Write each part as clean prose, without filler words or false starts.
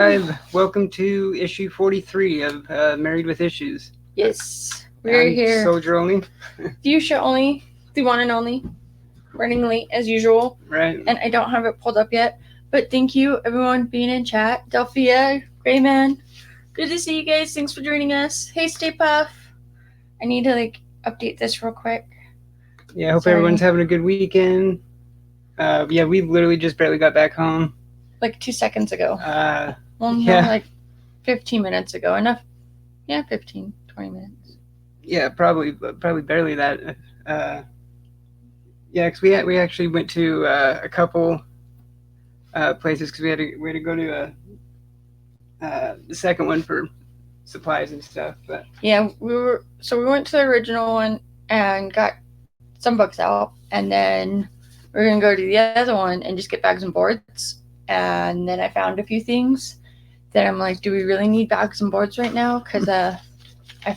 Welcome to issue 43 of Married with Issues. Yes, we're here. Soldier only. Fuchsia only, the one and only. Running late as usual. Right. And I don't have it pulled up yet. But thank you, everyone, being in chat. Delphia, Grayman, good to see you guys. Thanks for joining us. Hey, Stay Puff. I need to update this real quick. Yeah, I hope everyone's having a good weekend. We literally just barely got back home. 2 seconds ago. Yeah. No, 15 minutes ago. Enough. Yeah, 15, 20 minutes. Yeah, probably barely that. Because we actually went to a couple places because we had to go to the second one for supplies and stuff. But yeah, we went to the original one and got some books out, and then we're gonna go to the other one and just get bags and boards. And then I found a few things that I'm like, do we really need bags and boards right now? Because I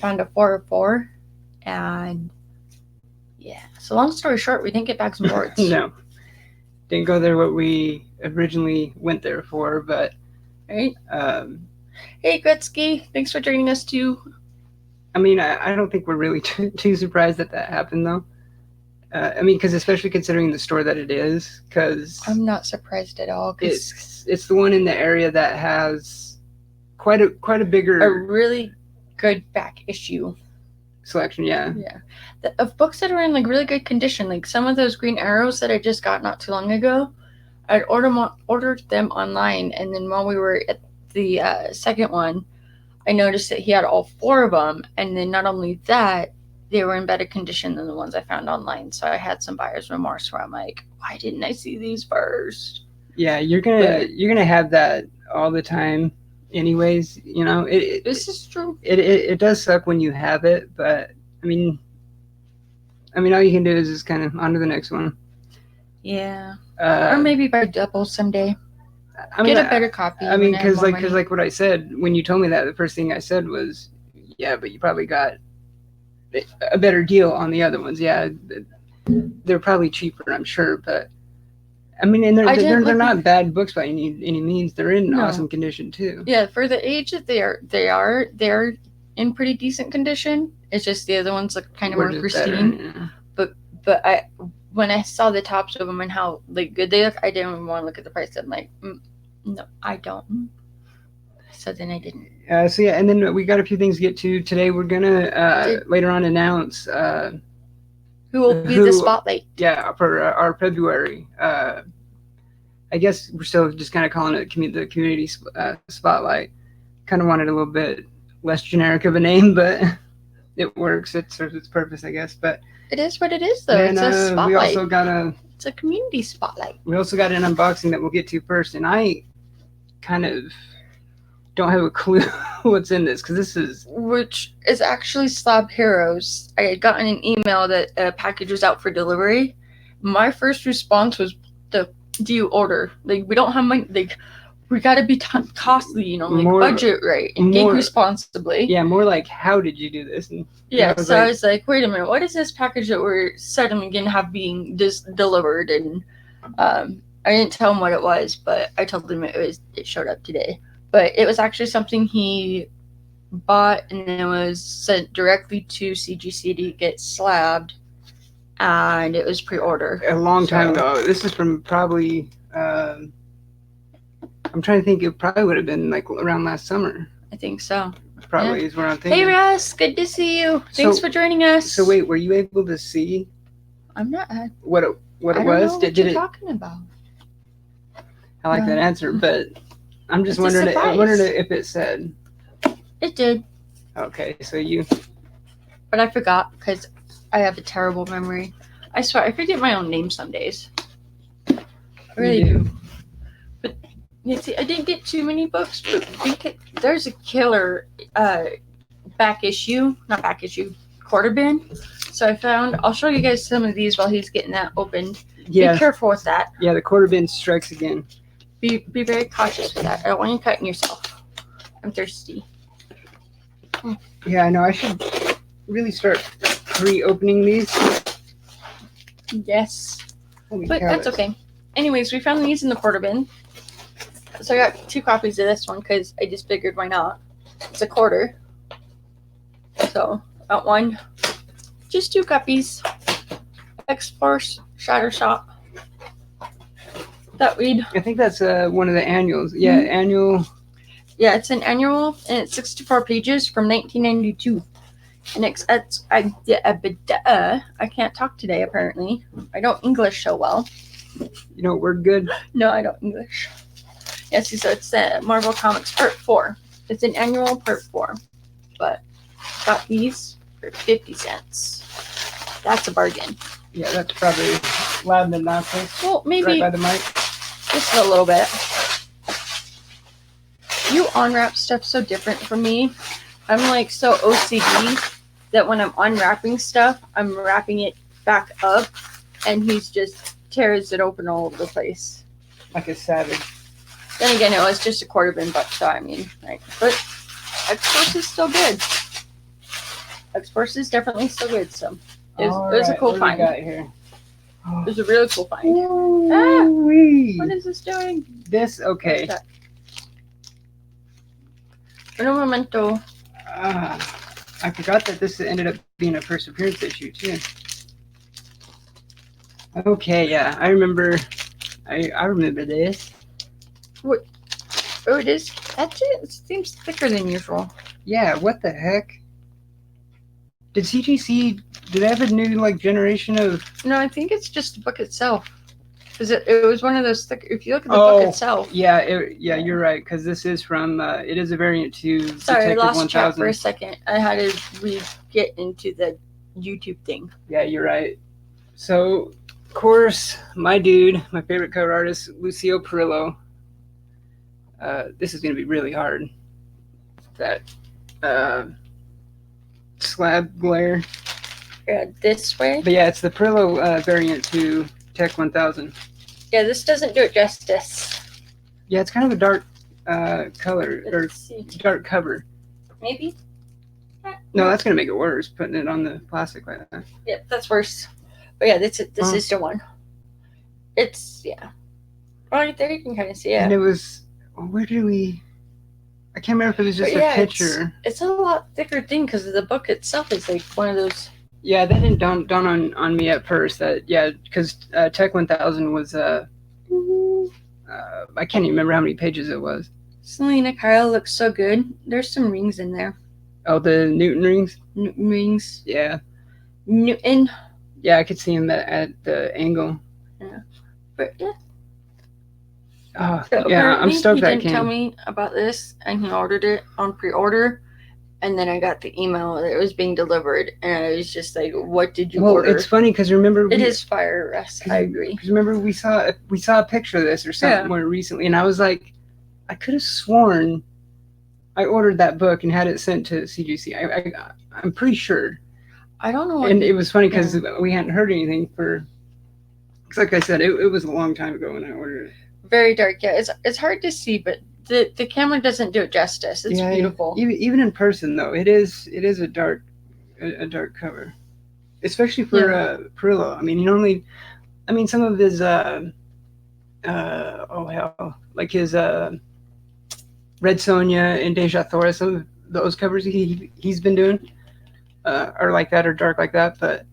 found a 404, and yeah. So long story short, we didn't get bags and boards. No, didn't go there what we originally went there for, but right. Hey Gretzky, thanks for joining us too. I mean, I don't think we're really too surprised that happened though. Because especially considering the store that it is, because I'm not surprised at all. It's the one in the area that has quite a bigger, a really good back issue selection. Yeah. Of books that are in really good condition, like some of those Green Arrows that I just got not too long ago. I'd ordered them online, and then while we were at the second one, I noticed that he had all 4 of them, and then not only that, they were in better condition than the ones I found online. So I had some buyer's remorse where I'm like, why didn't I see these first? Yeah, you're gonna have that all the time, anyways. This is true. It does suck when you have it, but I mean, all you can do is just kind of on to the next one. Yeah. Or maybe buy double someday. Get a better copy. I mean, because like what I said when you told me that, the first thing I said was, yeah, but you probably got a better deal on the other ones. Yeah, they're probably cheaper, I'm sure, but I mean, and they're not bad books by any means. They're in awesome condition too. Yeah, for the age that they're in pretty decent condition. It's just the other ones look kind of more pristine. Better, yeah. But when I saw the tops of them and how good they look, I didn't even want to look at the price. I'm like, no, I don't. So then I didn't. And then we got a few things to get to today. We're gonna later on announce who will be the spotlight. Yeah, for our February. I guess we're still just kind of calling it the community spotlight. Kind of wanted a little bit less generic of a name, but it works. It serves its purpose, I guess. But it is what it is, though. And, it's a spotlight. We also got it's a community spotlight. We also got an unboxing that we'll get to first, and I kind of don't have a clue what's in this, because which is actually Slab Heroes. I had gotten an email that a package was out for delivery. My first response was, do you order? We don't have money. We got to be costly, budget right and think responsibly. Yeah, more like, how did you do this? And I was like, wait a minute, what is this package that we're suddenly going to have being delivered? And I didn't tell him what it was, but I told him it showed up today. But it was actually something he bought, and then it was sent directly to CGC to get slabbed, and it was pre-order. A long time ago. This is from probably, I'm trying to think, it probably would have been around last summer. I think so. Probably is what I'm thinking. Hey Russ, good to see you. Thanks for joining us. So wait, were you able to see? I'm not. What it was? I don't know what you're talking about. I like that answer, but I'm just wondering if it said. It did. Okay, so you. But I forgot because I have a terrible memory. I swear, I forget my own name some days. I really do. But see, I didn't get too many books, but there's a killer quarter bin. So I'll show you guys some of these while he's getting that opened. Yeah. Be careful with that. Yeah, the quarter bin strikes again. Be very cautious with that. I don't want you cutting yourself. I'm thirsty. Yeah, I know. I should really start pre-opening these. Yes. But that's okay. Anyways, we found these in the quarter bin. So I got 2 copies of this one because I just figured why not. It's a quarter. So got one. Just 2 copies. X-Force Shatter Shop. That read. I think that's one of the annuals. Yeah, annual. Yeah, it's an annual and it's 64 pages from 1992. And I can't talk today apparently. I don't English so well. You know, we're good. No, I don't English. Yes, so it's Marvel Comics Part 4. It's an annual Part 4. But got these for 50 cents. That's a bargain. Yeah, that's probably loud and obnoxious. Well, maybe Right by the mic. just a little bit. You unwrap stuff so different from me. I'm like so OCD that when I'm unwrapping stuff, I'm wrapping it back up, and he's just tears it open all over the place. Like a savage. Then again, it was just a quarter bin buck, so I mean, right. But X-Force is still good. X-Force is definitely still good, so it was a cool find. Got here? It was a really cool find. What is this doing? This, okay. Un momento. I forgot that this ended up being a first appearance issue, too. Okay, yeah, I remember this. What? Oh, it is. It seems thicker than usual. Yeah, what the heck? Did CGC, did they have a new, like, generation of... No, I think it's just the book itself. Because it was one of those thick... If you look at the book itself... Yeah, you're right, because this is from... it is a variant to Sorry, I Detective lost track 1000. for a second. I had to get into the YouTube thing. Yeah, you're right. So, of course, my dude, my favorite cover artist, Lucio Perillo. This is going to be really hard. That slab glare. Yeah, this way. But yeah, it's the Perillo variant to Tech 1000. Yeah, this doesn't do it justice. Yeah, it's kind of a dark color, or Let's see. dark cover. Maybe? No, that's going to make it worse, putting it on the plastic like that. Yeah, that's worse. But yeah, this is the one. It's, yeah. Right there, you can kind of see it. And it was, where did we... I can't remember if it was just a picture. It's a lot thicker thing because the book itself is like one of those. Yeah, that didn't dawn on me at first. That because Tech 1000 was I can't even remember how many pages it was. Selena Kyle looks so good. There's some rings in there. Oh, the Newton rings. Newton rings. Yeah. Newton. Yeah, I could see him at the angle. Yeah. But yeah. Oh, So yeah, I'm stoked that he didn't came. tell me about this, and he ordered it on pre-order, and then I got the email that it was being delivered, and I was just like, "What did you order?" Well, it's funny because remember it is fire, Russ. I agree. Because remember we saw a picture of this or something more recently, and I was like, I could have sworn I ordered that book and had it sent to CGC. I'm pretty sure. I don't know. And it was funny because we hadn't heard anything for. Because like I said, it was a long time ago when I ordered it. Very dark. Yeah, it's hard to see, but the camera doesn't do it justice. It's beautiful. Even in person though, it is a dark cover, especially for Perillo. I mean, some of his like his Red Sonja and Deja Thora, some of those covers he's been doing are like that or dark like that, but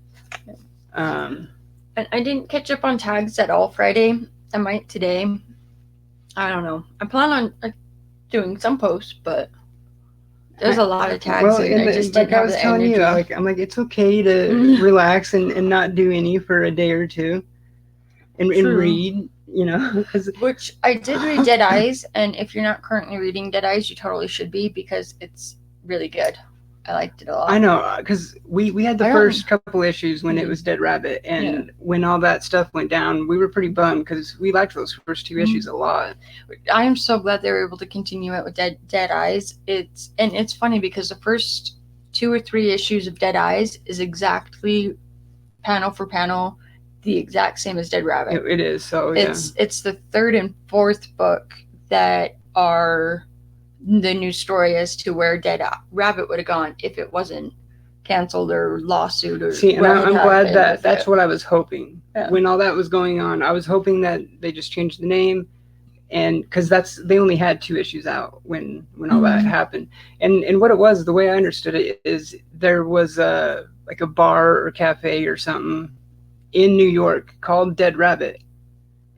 and I didn't catch up on tags at all Friday. I might today. I don't know. I plan on doing some posts, but there's a lot of tags. Well, and I just didn't have the energy. I'm like, it's okay to relax and not do any for a day or two, and read. You know, which I did read Dead Eyes, and if you're not currently reading Dead Eyes, you totally should be because it's really good. I liked it a lot. I know, because we had the first couple issues when it was Dead Rabbit, and when all that stuff went down, we were pretty bummed because we liked those first 2 issues a lot. I am so glad they were able to continue it with Dead Eyes. It's funny because the first 2 or 3 issues of Dead Eyes is exactly panel for panel the exact same as Dead Rabbit. It is. So it's the 3rd and 4th book that are the new story as to where Dead Rabbit would have gone if it wasn't canceled or lawsuit or. See, and I'm glad that's what I was hoping when all that was going on. I was hoping that they just changed the name and because they only had 2 issues out when all that Mhm. happened. And what it was, the way I understood it, is there was a like a bar or cafe or something in New York called Dead Rabbit,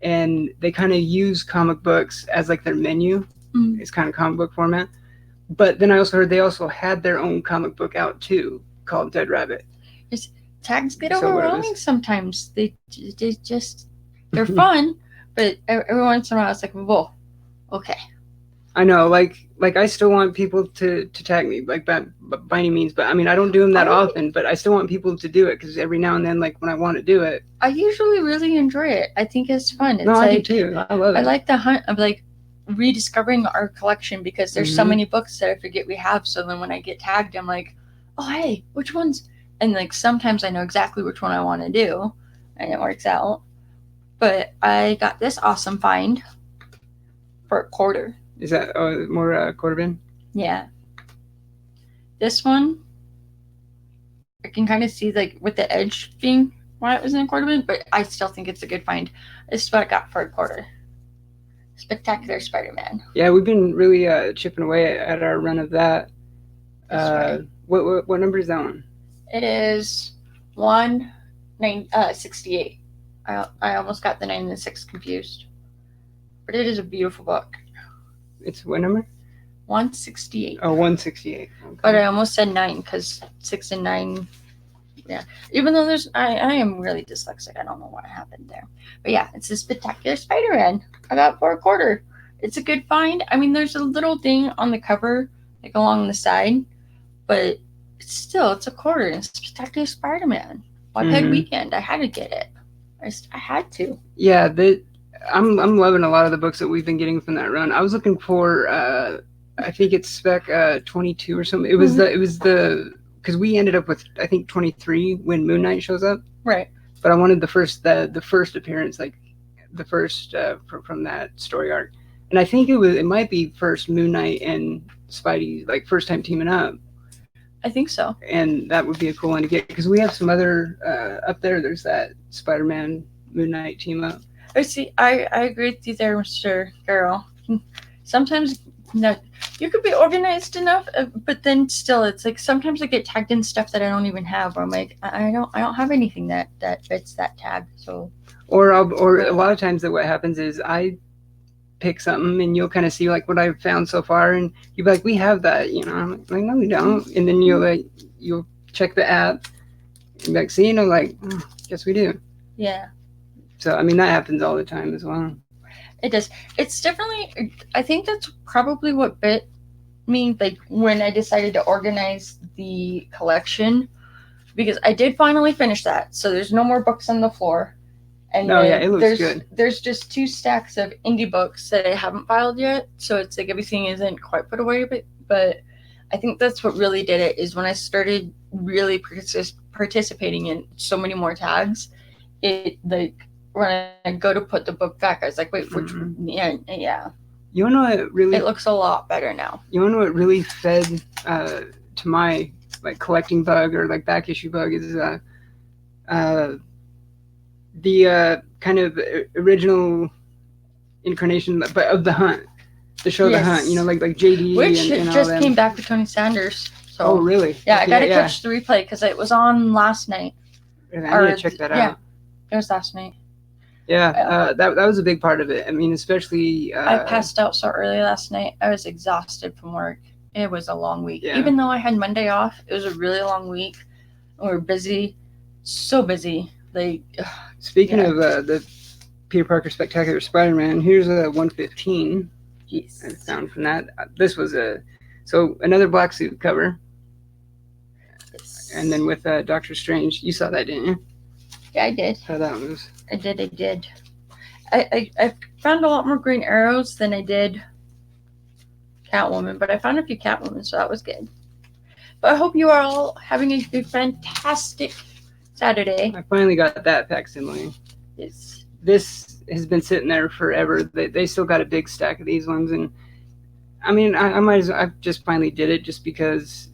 and they kind of use comic books as like their menu. Mm. It's kind of comic book format. But then I also heard they also had their own comic book out too called Dead Rabbit. Tags get So what it overwhelming was- sometimes. They just they're fun, but every once in a while it's like, whoa, okay. I know, like I still want people to tag me, like by any means. But I mean, I don't do them that often, but I still want people to do it because every now and then, like when I want to do it. I usually really enjoy it. I think it's fun. It's No, I do like too. I love it. I like the hunt of like rediscovering our collection because there's so Mhm. many books that I forget we have. So then when I get tagged, I'm like, oh hey, which ones? And like sometimes I know exactly which one I want to do, and it works out. But I got this awesome find for a quarter. Is that more quarter bin? Yeah. This one, I can kind of see like with the edge being why it was in a quarter bin, but I still think it's a good find. This is what I got for a quarter. Spectacular Spider-Man. Yeah, we've been really chipping away at our run of that. That's right. What number is that one? It is 68. I almost got the 9 and the 6 confused. But it is a beautiful book. It's what number? 168. Oh, 168. Okay. But I almost said 9 because 6 and 9. Yeah. Even though I am really dyslexic. I don't know what happened there. But yeah, it's a Spectacular Spider-Man. I got for a quarter. It's a good find. I mean, there's a little thing on the cover, like along the side. But it's a quarter. And it's Spectacular Spider-Man. Wattpad weekend. I had to get it. I had to. Yeah, I'm loving a lot of the books that we've been getting from that run. I was looking for I think it's spec 22 or something. It was the because we ended up with I think 23 when Moon Knight shows up. Right. But I wanted the first appearance, like the first from that story arc. And I think it might be first Moon Knight and Spidey, like first time teaming up. I think so. And that would be a cool one to get because we have some other up there. There's that Spider-Man Moon Knight team up. I see. I agree with you there, Mr. Girl. Sometimes you could be organized enough, but then still, it's like sometimes I get tagged in stuff that I don't even have. Or I'm like, I don't have anything that fits that tag. So. Or a lot of times that what happens is I pick something and you'll kind of see like what I've found so far and you'll be like, we have that, you know. I'm like, no, we don't. And then you'll check the app and be like, see, you know, like, oh, guess we do. Yeah. So I mean that happens all the time as well. It does. It's definitely. I think that's probably what bit me like when I decided to organize the collection because I did finally finish that. So there's no more books on the floor. And it looks good. There's just 2 stacks of indie books that I haven't filed yet, so it's like everything isn't quite put away. But I think that's what really did it is when I started really participating in so many more tags. It like when I go to put the book back, I was like, wait, which yeah. You wanna know what really? It looks a lot better now. You wanna know what really fed to my like collecting bug or like back issue bug is the kind of original incarnation of the Hunt, the show Yes. The Hunt, you know, like JD, Which and all just them. came back to Tony Sanders. So Oh, really? yeah, I Okay, gotta catch the replay because it was on last night. I need to check that out. It was last night. Yeah, that was a big part of it. I mean, especially. I passed out so early last night. I was exhausted from work. It was a long week. Yeah. Even though I had Monday off, it was a really long week. We were busy, so busy. Like, Speaking of the Peter Parker Spectacular Spider-Man, here's a 115 jeez. I found from that. This was another black suit cover, and then with Doctor Strange. You saw that, didn't you? Yeah, I did. How that was. I did. I found a lot more Green Arrows than I did Catwoman, but I found a few Catwoman, so that was good. But I hope you are all having a fantastic Saturday. I finally got that facsimile. Yes. This has been sitting there forever. They still got a big stack of these ones, and I mean, I just finally did it just because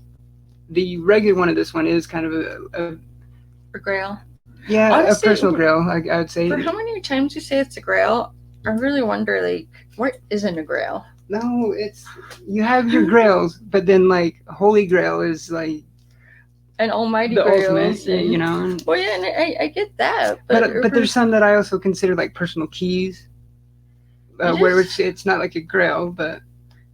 the regular one of this one is kind of For Grail. Yeah, Honestly, a personal grail, I would say. For how many times you say it's a Grail, I really wonder, like, what isn't a Grail? No, it's you have your grails, but then like Holy Grail is like An Almighty the Grails, ultimate, you and know. And, well, yeah, and I get that, but but there's some that I also consider like personal keys, where it's not like a grail, but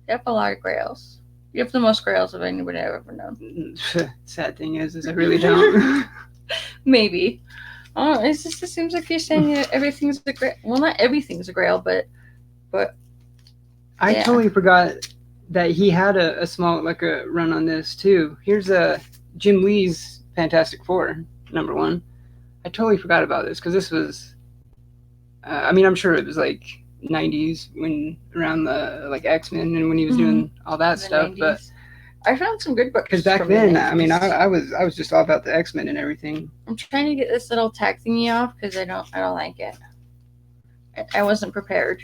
you have a lot of Grails. You have the most Grails of anybody I've ever known. sad thing is I really don't. Maybe. Oh, it seems like you're saying that everything's a Grail. Well, not everything's a Grail, but I yeah. totally forgot that he had a small like a run on this too. Here's Jim Lee's Fantastic Four #1. I totally forgot about this because this was. I mean, I'm sure it was like 90s when around the like X-Men and when he was doing all that stuff. 90s. But I found some good books. because back from then, the I mean, 90s. I was just all about the X-Men and everything. I'm trying to get this little tag thingy off because I don't like it. I wasn't prepared.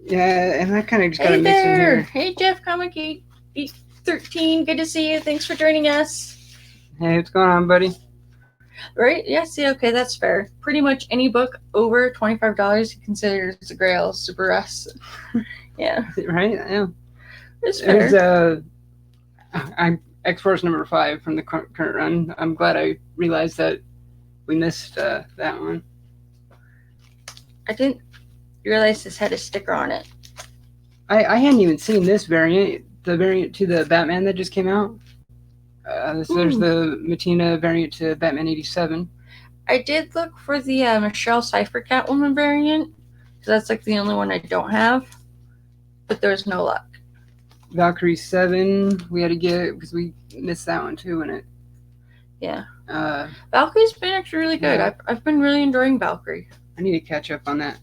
Yeah, and that kind of just got Hey to mix in there! here. Hey Jeff, Comic 813, good to see you. Thanks for joining us. Hey, what's going on, buddy? Right? Yeah, see, okay, that's fair. Pretty much any book over $25 he considers a Grail, Super Us. Yeah. Right? Yeah. It's fair. There's I'm X-Force #5 from the current run. I'm glad I realized that we missed that one. I didn't realize this had a sticker on it. I hadn't even seen this variant, the variant to the Batman that just came out. There's the Mattina variant to Batman 87. I did look for the Michelle Cypher Catwoman variant. That's like the only one I don't have. But there's no luck. Valkyrie 7, we had to get because we missed that one too in it. Yeah. Valkyrie's been actually really good. Yeah. I've been really enjoying Valkyrie. I need to catch up on that.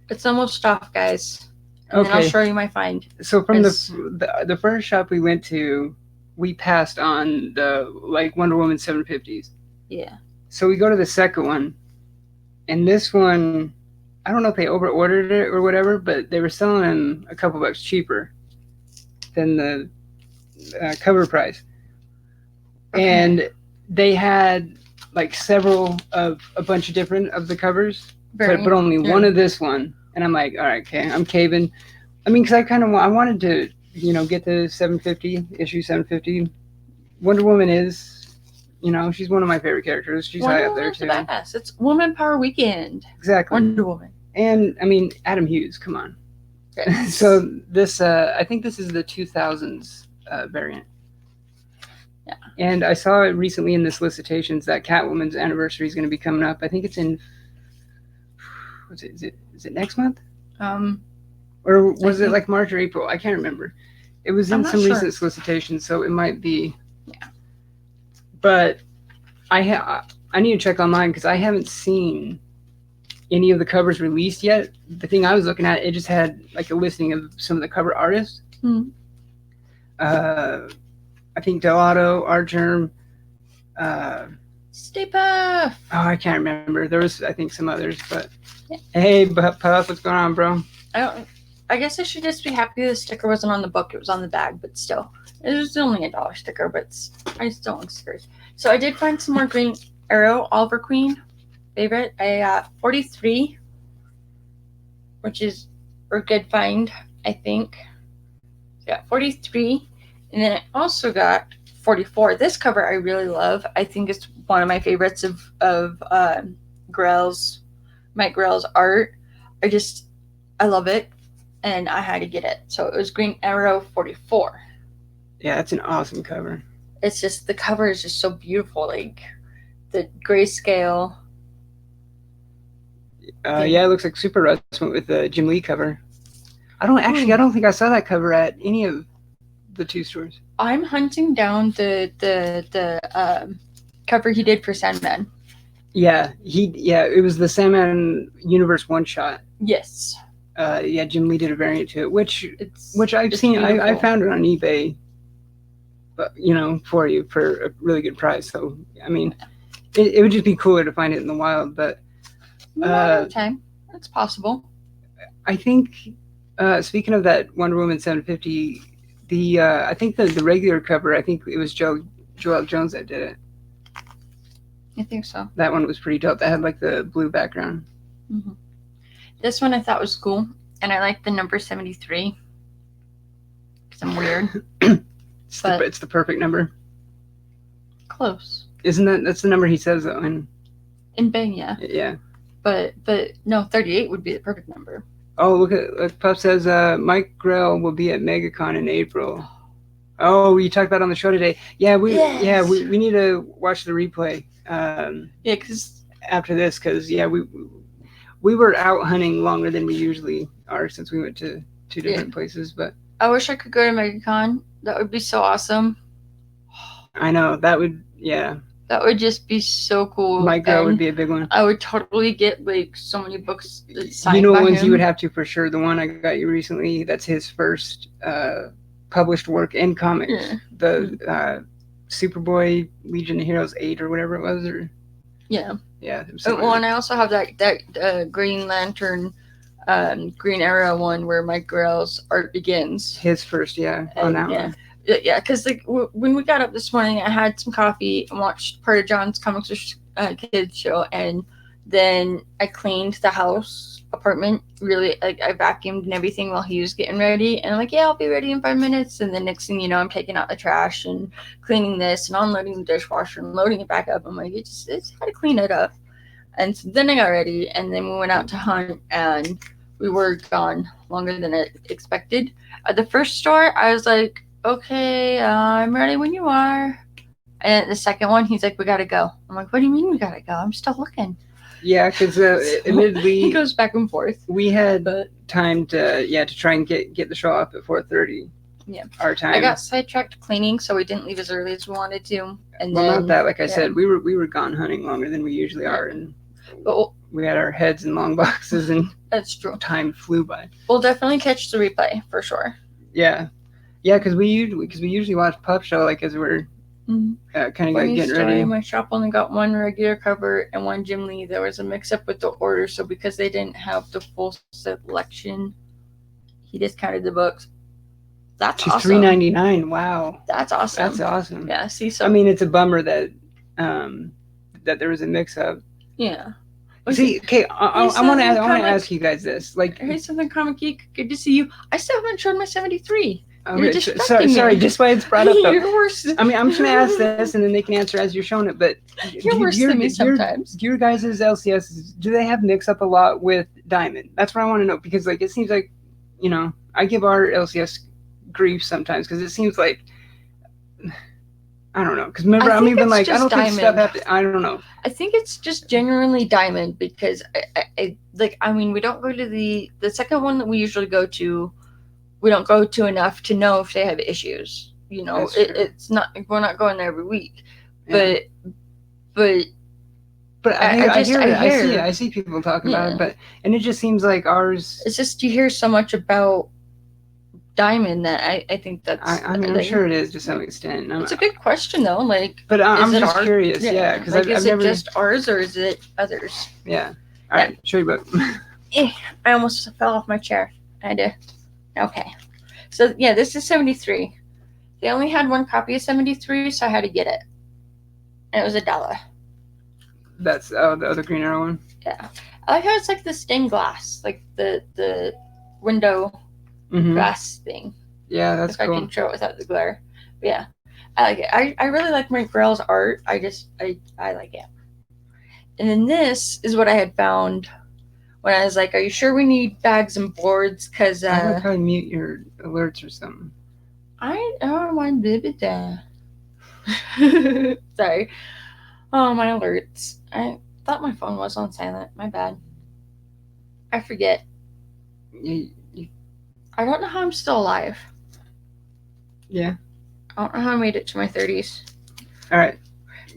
It's almost off, guys. And then I'll show you my find. So from the first shop we went to, we passed on the like Wonder Woman 750s. Yeah. So we go to the second one, and this one, I don't know if they over ordered it or whatever, but they were selling them a couple bucks cheaper than the cover price. Okay. And they had like several of a bunch of different of the covers, but only one of this one. And I'm like, all right, okay, I'm caving. I mean, because I wanted to, get the 750 issue 750. Wonder Woman is, she's one of my favorite characters. She's high up there too. Badass. It's Woman Power Weekend. Exactly. Wonder Woman. And I mean, Adam Hughes. Come on. Yes. So this, I think this is the 2000s variant. Yeah. And I saw it recently in the solicitations that Catwoman's anniversary is going to be coming up. I think it's in. Is it next month? Or was it like March or April? I can't remember. It was in some recent solicitations, so it might be. Yeah. But I need to check online because I haven't seen any of the covers released yet. The thing I was looking at, it just had like a listing of some of the cover artists. Mm-hmm. I think Delato, Art Germ. Stay Puff. Oh, I can't remember. There was, I think, some others, but yeah. Hey, Puff, what's going on, bro? I guess I should just be happy the sticker wasn't on the book. It was on the bag, but still. It was only $1 sticker, but I just don't like stickers. So I did find some more Green Arrow Oliver Queen favorite. I got 43, which is a good find, I think. So I got 43, and then I also got 44. This cover I really love. I think it's one of my favorites of Grell's, Mike Grell's art. I love it, and I had to get it. So it was Green Arrow 44. Yeah, that's an awesome cover. It's just, the cover is just so beautiful, like the grayscale. Yeah, it looks like Super Russ went with the Jim Lee cover. I don't think I saw that cover at any of the two stores. I'm hunting down the cover he did for Sandman. Yeah, it was the Sandman Universe one shot. Yes. Yeah, Jim Lee did a variant to it, which I've seen. I found it on eBay, but for you for a really good price. So I mean, it would just be cooler to find it in the wild. But time, it's possible. I think speaking of that Wonder Woman 750, I think the regular cover, I think it was Joelle Jones that did it. I think so. That one was pretty dope. That had like the blue background. Mm-hmm. This one I thought was cool. and I like the number 73 because I'm weird. It's the perfect number. Close. That's the number he says though, and In Bang, yeah. yeah. But no, 38 would be the perfect number. Oh, look, Puff says Mike Grell will be at MegaCon in April. Oh, you talked about it on the show today. Yeah, we need to watch the replay. Yeah, because after this, because we were out hunting longer than we usually are since we went to two different places. But I wish I could go to MegaCon. That would be so awesome. I know that would That would just be so cool. Mike Grell would be a big one. I would totally get like so many books signed. You know by what ones him. you would have to for sure? The one I got you recently. That's his first published work in comics. Yeah. The Superboy Legion of Heroes 8 or whatever it was, or yeah. Well, and I also have that Green Lantern, Green Arrow one where Mike Grell's art begins. His first, on that one. Yeah, because like when we got up this morning, I had some coffee and watched part of John's Comics Kids show, and then I cleaned the apartment. Really, like I vacuumed and everything while he was getting ready, and I'm like, yeah, I'll be ready in 5 minutes. And the next thing you know, I'm taking out the trash and cleaning this and unloading the dishwasher and loading it back up. I'm like, it's got to clean it up. And so then I got ready, and then we went out to hunt, and we were gone longer than I expected. At the first store, I was like, okay, I'm ready when you are. And at the second one, he's like, we gotta go. I'm like, what do you mean we gotta go? I'm still looking. Yeah, because admittedly, he goes back and forth. We had time to try and get the show up at 4:30. Yeah, our time. I got sidetracked cleaning, so we didn't leave as early as we wanted to. And well, then, not that. Like I said, we were gone hunting longer than we usually are, and we had our heads in long boxes, and that's true. Time flew by. We'll definitely catch the replay for sure. Yeah, because we usually watch Pup Show like as we're kind of getting ready. My shop only got one regular cover and one Jim Lee. There was a mix-up with the order, so because they didn't have the full selection, he discounted the books. That's awesome. $3.99. Wow, that's awesome. That's awesome. Yeah. See, so I mean, it's a bummer that that there was a mix-up. Yeah. See, okay, I want to ask you guys this. Like, hey, Southern Comic Geek, good to see you. I still haven't shown my 73. Okay, sorry, just why it's brought up though. You're worse. I mean, I'm just gonna ask this, and then they can answer as you're showing it. But you're worse than me sometimes. Your guys' LCS, do they have mix up a lot with Diamond? That's what I want to know, because like it seems like, I give our LCS grief sometimes because it seems like, I don't know. Because remember, I'm even like, I don't think stuff happens. I don't know. I think it's just genuinely Diamond because I mean, we don't go to the second one that we usually go to. We don't go to enough to know if they have issues. It's not, we're not going there every week. Yeah. But I see people talking about it, and it just seems like ours. It's just you hear so much about Diamond that I think that's. I mean, I'm sure it is to some extent. It's a good question though, But I'm just curious, because is it just ours or is it others? Yeah. All right, show you book. I almost fell off my chair. I had to. Okay, so yeah, this is 73. They only had one copy of 73, so I had to get it, and it was $1. That's the other Green Arrow one. Yeah, I like how it's like the stained glass, like the window glass thing. Yeah, that's cool. I can show it without the glare. But yeah, I like it. I really like Mike Grell's art. I like it. And then this is what I had found when I was like, "Are you sure we need bags and boards?" Because I like how you mute your alerts or something. I don't want to Sorry. Oh, my alerts. I thought my phone was on silent. My bad. I forget. I don't know how I'm still alive. Yeah. I don't know how I made it to my 30s. All right.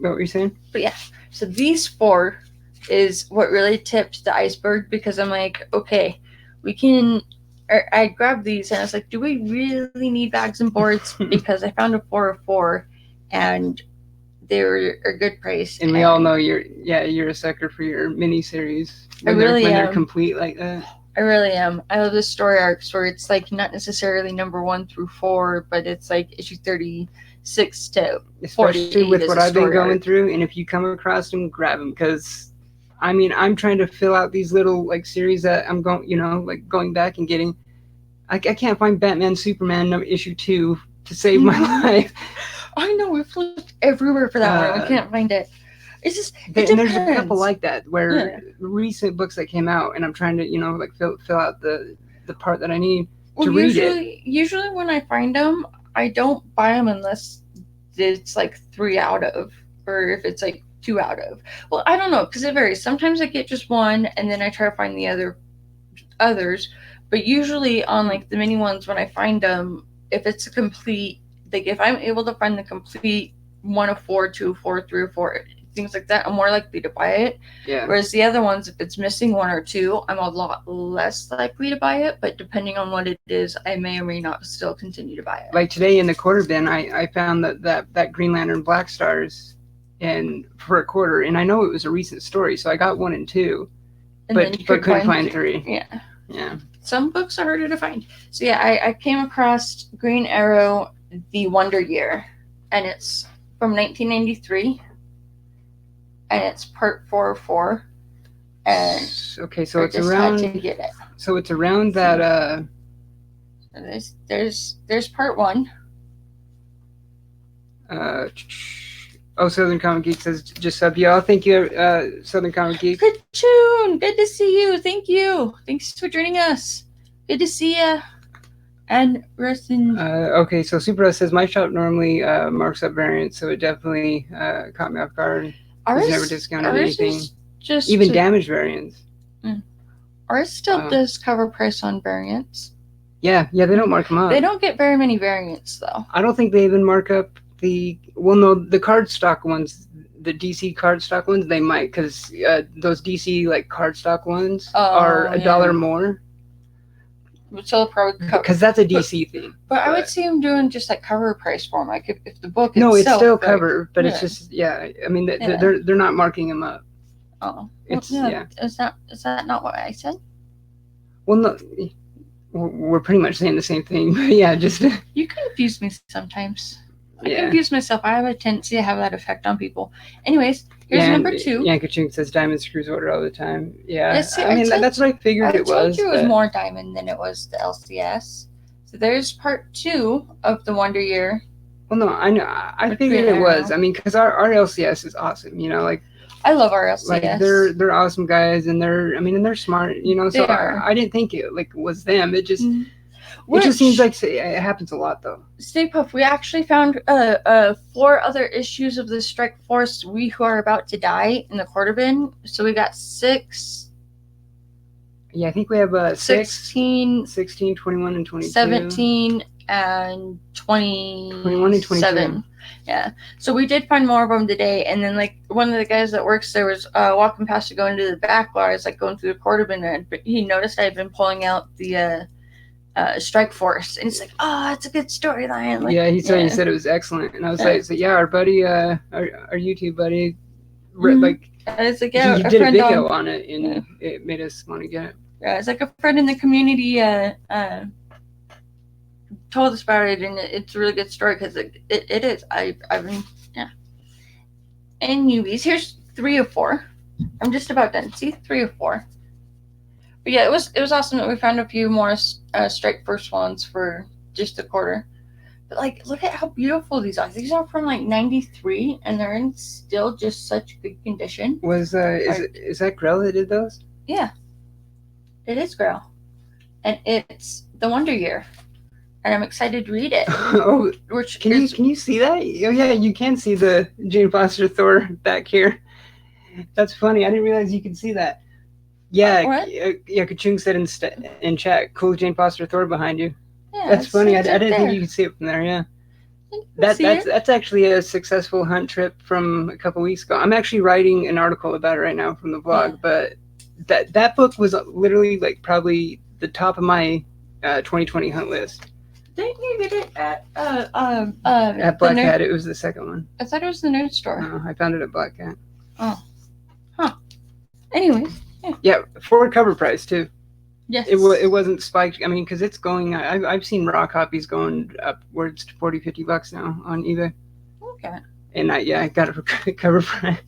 What were you saying? But yeah. So these 4 is what really tipped the iceberg, because I'm like, okay, we can. I grabbed these and I was like, do we really need bags and boards? Because I found a 4 of 4 and they were a good price. And we all know you're a sucker for your miniseries. When they're complete like that. I really am. I love the story arcs where it's like not necessarily number 1 through 4, but it's like issue 36 to 48. Especially with what I've been going through, and if you come across them, grab them, because I mean, I'm trying to fill out these little like series that I'm going, like going back and getting. I can't find Batman Superman issue 2 to save my life. I know, we've looked everywhere for that one. We can't find it. It's just, it and depends. there's a couple like that where recent books that came out, and I'm trying to, like fill out the part that I need to read it. Usually when I find them, I don't buy them unless it's like 3 out of, or if it's like 2 out of. Well, I don't know, because it varies. Sometimes I get just one, and then I try to find the others. But usually on like the mini ones, when I find them, if it's a complete, like if I'm able to find the complete 1 of 4, 2 of 4, 3 or 4, things like that, I'm more likely to buy it. Yeah. Whereas the other ones, if it's missing 1 or 2, I'm a lot less likely to buy it. But depending on what it is, I may or may not still continue to buy it. Like today in the quarter bin, I found that Green Lantern Black Stars, and for a quarter, and I know it was a recent story, so I got 1 and 2, but couldn't find 3. Yeah. Yeah. Some books are harder to find. So yeah, I came across Green Arrow, The Wonder Year, and it's from 1993, and it's part 4 of 4. And okay, so it's just around. Had to get it. So it's around that. There's part 1. Southern Comic Geek says just sub y'all. Thank you, Southern Comic Geek. Good tune. Good to see you. Thank you. Thanks for joining us. Good to see ya. And rest in. Okay, so Super Us says my shop normally marks up variants, so it definitely caught me off guard. Ours never discounted anything, just even damaged variants. Ours still does cover price on variants. Yeah, they don't mark them up. They don't get very many variants though. I don't think they even mark up the cardstock ones, the DC cardstock ones. They might, because those DC like cardstock ones are $1 more. So probably because that's a DC thing. But I would see them doing just like cover price for them, like if the book. No, itself, it's still cover, but it's just I mean they're not marking them up. Oh, it's Is that not what I said? Well, no, we're pretty much saying the same thing. But yeah, just you confuse me sometimes. I confuse myself. I have a tendency to have that effect on people. Anyways, here's number 2. Yankachink says diamond screws order all the time. Yeah, yes, I mean that's what I figured it was. I told you it was more diamond than it was the LCS. So there's part 2 of the Wonder Year. Well, no, I know. I figured it was. I mean, because our LCS is awesome. Like. I love our LCS. Like they're awesome guys, and they're smart. So I didn't think it was them. It just. It just seems like it happens a lot, though. Stay Puft, we actually found 4 other issues of the Strike Force, We Who Are About to Die, in the quarter bin. So we got 6. Yeah, I think we have 16, 21, and 22. 17, and 21 and 27. Yeah. So we did find more of them today. And then, like, one of the guys that works there was walking past to go into the back while I was, like, going through the quarter bin. But he noticed I had been pulling out the... Strike Force, and he's like, "Oh, it's a good storyline." Like, he said it was excellent, and I was like, our buddy, our YouTube buddy, like, it's like, he did a video on it, and it made us want to get it. Yeah, it's like a friend in the community told us about it, and it's a really good story because it is. I've been And newbies, here's 3 of 4. I'm just about done. See, 3 of 4. But yeah, it was awesome that we found a few more Strike Force ones for just a quarter. But like, look at how beautiful these are. These are from like '93, and they're in still just such good condition. Is that Grell that did those? Yeah, it is Grell, and it's the Wonder Year, and I'm excited to read it. Oh, can you see that? Oh yeah, you can see the Jane Foster Thor back here. That's funny. I didn't realize you could see that. Yeah, Kachung said in chat, cool Jane Foster Thor behind you. Yeah, that's funny. I didn't think you could see it from there. Yeah, that's actually a successful hunt trip from a couple weeks ago. I'm actually writing an article about it right now from the blog, but that book was literally like probably the top of my 2020 hunt list. Didn't you get it at Black Cat? It was the second one. I thought it was the nerd store. No, I found it at Black Cat. Oh, huh. Anyway. Yeah, for cover price too. Yes. It wasn't spiked. I mean, because it's going. I've seen raw copies going upwards to $40-$50 now on eBay. Okay. And I got it for cover price.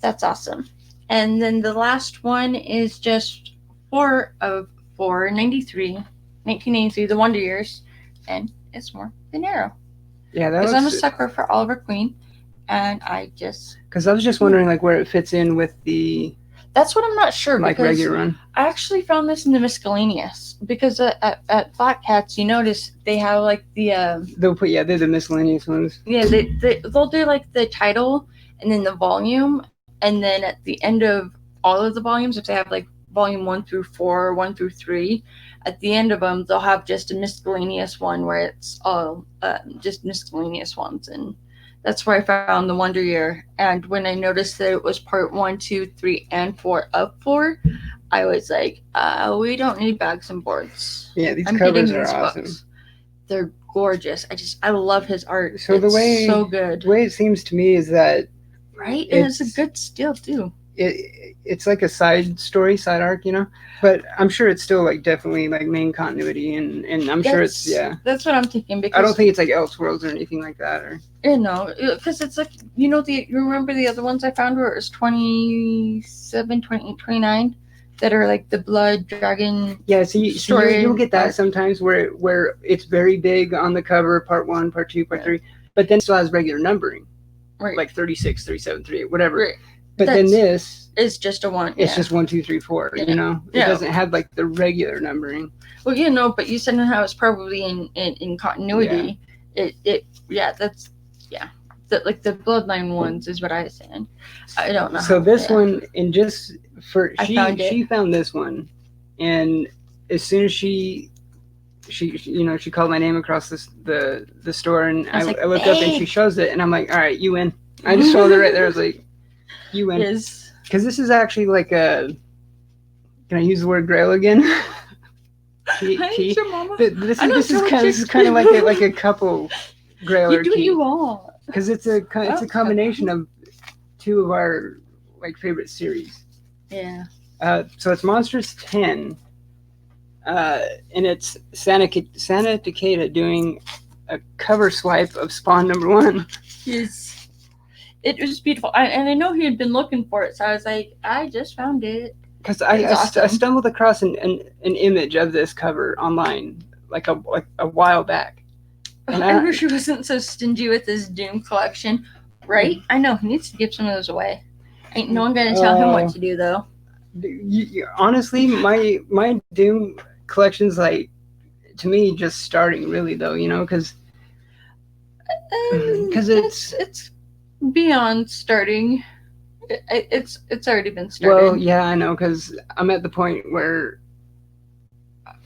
That's awesome. And then the last one is just 1993, The Wonder Years, and it's more than Arrow. Yeah, that Because I'm a looks. sucker for Oliver Queen, and I just Because I was just wondering like where it fits in with the that's what I'm not sure like because regular run. I actually found this in the miscellaneous because at Black Cats you notice they have like the They'll put they're the miscellaneous ones. yeah they'll do like the title and then the volume, and then at the end of all of the volumes, if they have like volume 1 through 4, 1 through 3, at the end of them they'll have just a miscellaneous one where it's all just miscellaneous ones, and that's where I found the Wonder Year. And when I noticed that it was part 1, 2, 3, and 4 of 4, I was like, we don't need bags and boards. Yeah, these I'm covers getting are these awesome. books. They're gorgeous. I love his art. So it's so the good, way it seems to me is that right? And it's a good steal too. it's like a side arc, but I'm sure it's still like definitely like main continuity, and I'm sure it's That's what I'm thinking, because I don't think it's like Elseworlds or anything like that, or because it's like you remember the other ones I found where it was 27, 28, 29 that are like the blood dragon. Yeah, so you'll get that arc. sometimes where it's very big on the cover, part 1, part 2, part 3, but then it still has regular numbering, right? Like 36, 37, 38, whatever. Right. But then this is just a one. It's just 1, 2, 3, 4. Yeah. It doesn't have like the regular numbering. Well, but you said how it's probably in continuity. Yeah. That like the bloodline ones is what I was saying. I don't know. So this one, and just for she found this one, and as soon as she called my name across the store, and I looked up and she shows it, and I'm like, all right, you win. I just told her right there. I was like, you win. Yes. Because this is actually like a. Can I use the word grail again? This is kind of like a couple grail. You do what you want. Because it's a combination of 2 of our like favorite series. Yeah. So it's Monsters 10, and it's Santa Takeda doing a cover swipe of Spawn #1. Yes. It was beautiful, and I know he had been looking for it, so I was like, I just found it. Because I stumbled across an image of this cover online like a while back. And I wish he wasn't so stingy with his Doom collection, right? I know he needs to give some of those away. Ain't no one gonna tell him what to do though. Honestly, my Doom collection's like, to me, just starting really though, because it's beyond starting. It's already been started. Well, yeah, I know, because I'm at the point where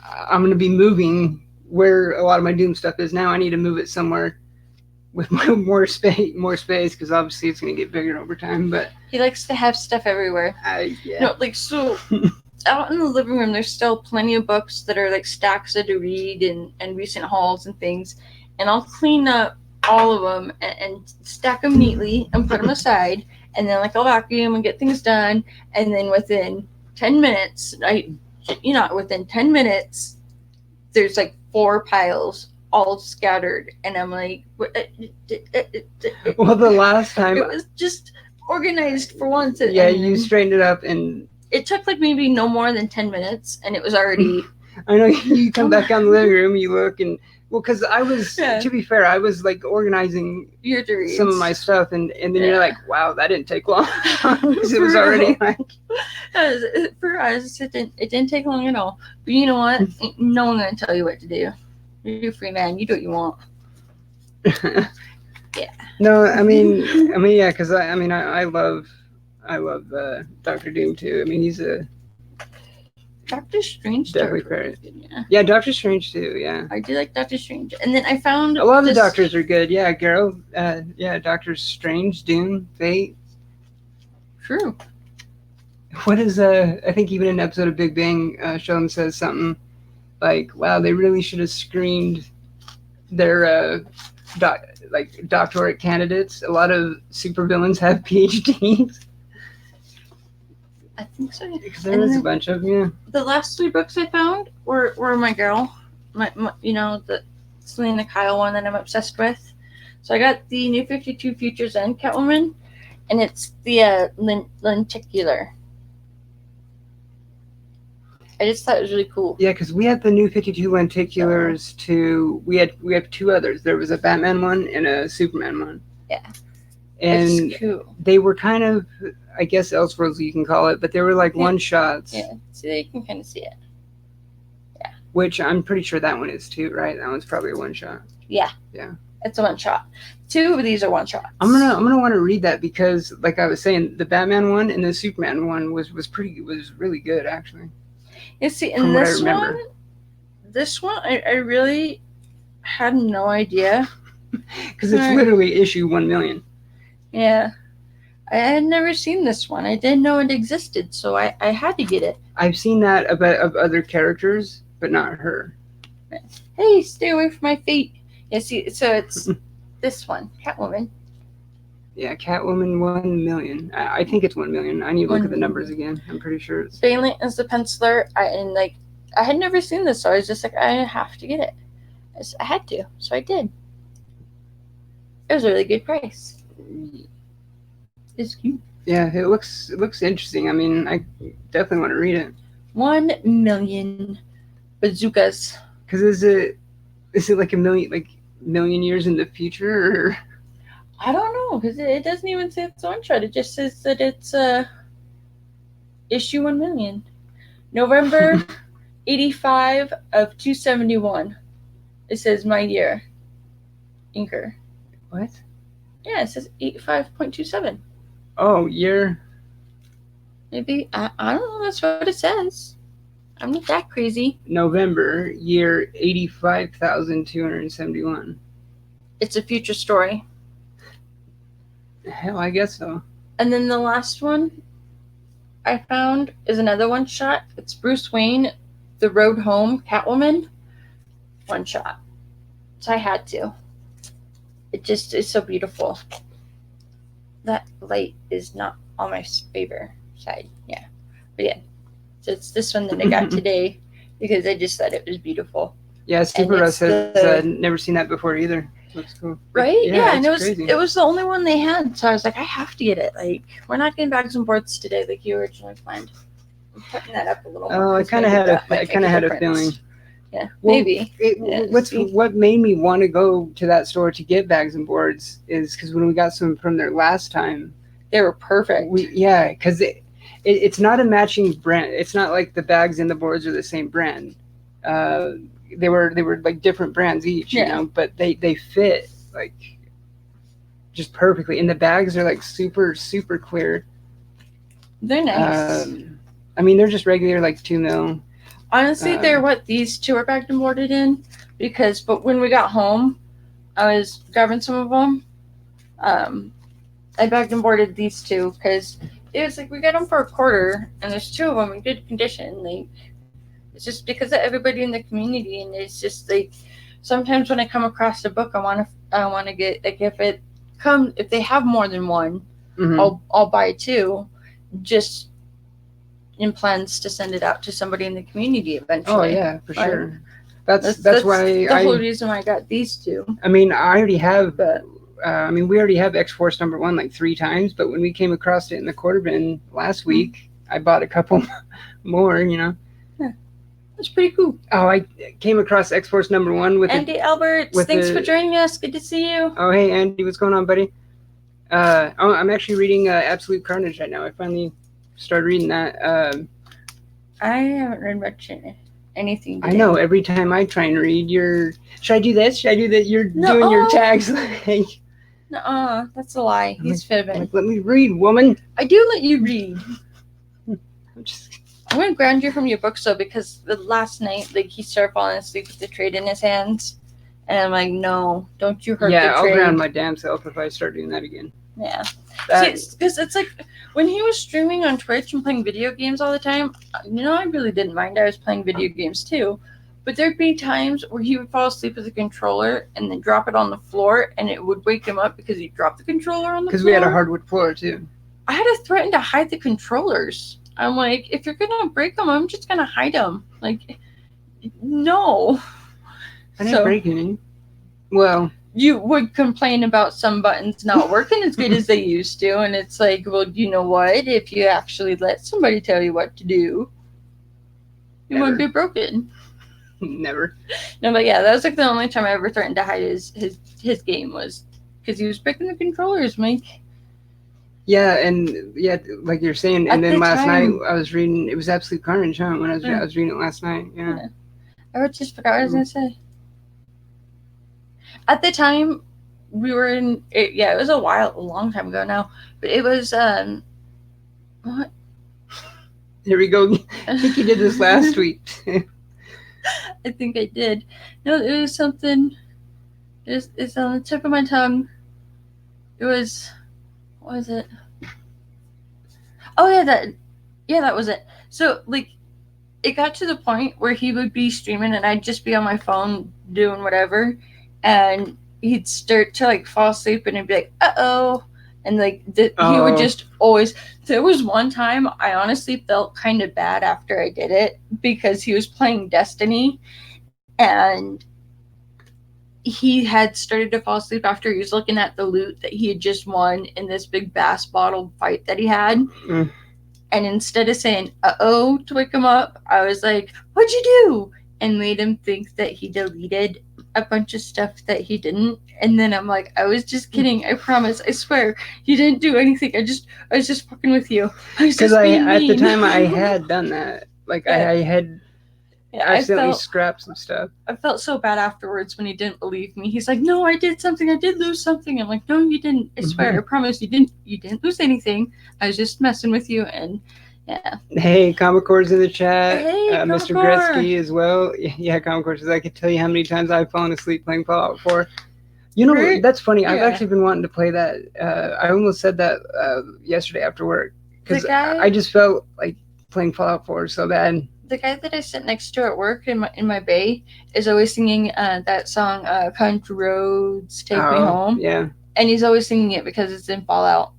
I'm going to be moving where a lot of my Doom stuff is now. I need to move it somewhere with more space, because obviously it's going to get bigger over time. But he likes to have stuff everywhere. Yeah. So out in the living room, there's still plenty of books that are like stacks to read and recent hauls and things, and I'll clean up all of them and stack them neatly and put them aside, and then I'll vacuum and get things done, and then within 10 minutes, within 10 minutes, there's like 4 piles all scattered, and I'm like, well, the last time it was just organized for once. You straightened it up, and it took like maybe no more than 10 minutes, and it was already. I know, you come back down the living room, you look, and because I was, to be fair, I was like organizing some of my stuff, and then you're like, wow, that didn't take long, because it was already like. For us, it didn't take long at all. But you know what? No one's gonna tell you what to do. You're a free man. You do what you want. Yeah. No, I mean, yeah, because I love Dr. Doom too. I mean, he's a. Doctor Strange. Definitely fair. Yeah, Doctor Strange too. Yeah. I do like Doctor Strange, and then I found a lot of the doctors are good. Yeah, Garrow. Doctor Strange, Doom, Fate. True. What is I think even an episode of Big Bang, Sheldon says something like, "Wow, they really should have screened their doctorate candidates. A lot of supervillains have PhDs." I think so. Because there was a bunch of them, yeah. The last 3 books I found were my girl, the Selena Kyle one that I'm obsessed with. So I got the New 52 Futures End Catwoman, and it's the lenticular. I just thought it was really cool. Yeah, because we had the new 52 lenticulars too. We have two others. There was a Batman one and a Superman one. Yeah. And It's cool. they were kind of, I guess, Elseworlds you can call it, but they were like one shots. Yeah, so you can kind of see it. Which I'm pretty sure that one is too, right? That one's probably a one shot. Yeah. Yeah. It's a one shot. Two of these are one shots. I'm gonna want to read that because, like I was saying, the Batman one and the Superman one was really good actually. You see, From in what I this remember. one, I really had no idea. Because it's literally issue 1 million. Yeah. I had never seen this one. I didn't know it existed, so I had to get it. I've seen that about of other characters, but not her. Hey, stay away from my feet. Yeah, see, so it's this one, Catwoman. Yeah, Catwoman 1 million. I think it's 1 million. I need to look 1 at the numbers again. I'm pretty sure it's. Valiant is the penciler, I had never seen this, so I was just like, I have to get it. I had to, so I did. It was a really good price. It's cute. Yeah, it looks interesting. I mean, I definitely want to read it. 1 million bazookas. Because is it like a million years in the future? Or? I don't know, because it doesn't even say it's one shot. It just says that it's issue 1 million. November 85 of 271. It says my year. Inker. What? Yeah, it says 85.27. Oh, year. Maybe, I don't know, that's what it says. I'm not that crazy. November, year 85,271. It's a future story. Hell, I guess so. And then the last one I found is another one shot. It's Bruce Wayne, The Road Home, Catwoman. One shot. So I had to. It just is so beautiful. That light is not on my favor side. Yeah. But yeah. So it's this one that I got today because I just thought it was beautiful. Yeah, Super Russ has never seen that before either. Looks cool. Right? Yeah, and crazy. it was the only one they had. So I was like, I have to get it. Like, we're not getting bags and boards today like you originally planned. I'm putting that up a little more. Oh, I kind of had a feeling. Yeah, Well, maybe. What made me want to go to that store to get bags and boards is because when we got some from there last time, They were perfect. because it's not a matching brand. It's not like the bags and the boards are the same brand. They were like different brands each, you know, but they fit like just perfectly. And the bags are like super clear. They're nice. I mean, they're just regular like 2 mil. Honestly, they're what these two are bagged and boarded in but when we got home, I was grabbing some of them. I bagged and boarded these two because it was like we got them for $25, and there's 2 of them in good condition. Like, it's just because of everybody in the community, and it's just like sometimes when I come across a book, I want to get, like, if they have more than one, I'll buy 2, just in plans to send it out to somebody in the community eventually. Oh yeah, for sure. That's why the whole reason why I got these 2. I mean, I already have. But we already have X-Force #1 like 3 times, but when we came across it in the quarter bin last week, I bought a couple more. You know. Yeah, that's pretty cool. Oh, I came across X-Force #1 with Andy Alberts. Thanks for joining us. Good to see you. Oh, hey Andy, what's going on, buddy? I'm actually reading Absolute Carnage right now. I finally started reading that. I haven't read much anything today. I know. Every time I try and read, should I do this? Should I do that? You're doing your tags like. Nuh-uh, that's a lie. He's fibbing. Like, let me read, woman. I do let you read. I'm going to ground you from your book, though, because the last night, like, he started falling asleep with the trade in his hands. And I'm like, no, don't you hurt the trade. Yeah, I'll ground my damn self if I start doing that again. Yeah. Because it's like, when he was streaming on Twitch and playing video games all the time, I really didn't mind. I was playing video games, too. But there'd be times where he would fall asleep with the controller and then drop it on the floor, and it would wake him up because he dropped the controller on the floor. Because we had a hardwood floor, too. I had to threaten to hide the controllers. I'm like, if you're going to break them, I'm just going to hide them. Like, no. I didn't break any. Well, you would complain about some buttons not working as good as they used to, and it's like, well, you know what? If you actually let somebody tell you what to do, it won't be broken. Never. No, but yeah, that was like the only time I ever threatened to hide his game was because he was breaking the controllers, Mike. Yeah, and yeah, like you're saying, At and then the last night time- I was reading. It was Absolute Carnage, huh? When I Yeah. was reading it last night. Yeah. I just forgot what I was gonna say. At the time, we were in. It was a long time ago now, but it was what? Here we go. I think you did this last week. I think I did. No, it was something. It's on the tip of my tongue. It was. What was it? Oh yeah, that was it. So like, it got to the point where he would be streaming and I'd just be on my phone doing whatever, and he'd start to like fall asleep and I'd be like, uh-oh. And like he would just always. There was one time I honestly felt kind of bad after I did it because he was playing Destiny, and he had started to fall asleep after he was looking at the loot that he had just won in this big bass bottle fight that he had. Mm. And instead of saying uh-oh to wake him up, I was like, what'd you do? And made him think that he deleted a bunch of stuff that he didn't. And then I'm like, I was just kidding. I promise. I swear. You didn't do anything. I was just fucking with you. Because at the time I had done that. Like Yeah. I had accidentally scrapped some stuff. I felt so bad afterwards when he didn't believe me. He's like, no, I did something. I did lose something. I'm like, no, you didn't. I swear. I promise you didn't lose anything. I was just messing with you. And yeah. Hey, Comic Core's in the chat. Hey, Mr. Comic Core. Gretzky as well. Yeah, Comic Core says, I could tell you how many times I've fallen asleep playing Fallout 4. You know, Right? that's funny. I've Yeah. actually been wanting to play that. I almost said that yesterday after work. Because The guy- I just felt like playing Fallout 4 so bad. The guy that I sit next to at work in my bay is always singing that song, Country Roads Take Me Home. Yeah. And he's always singing it because it's in Fallout.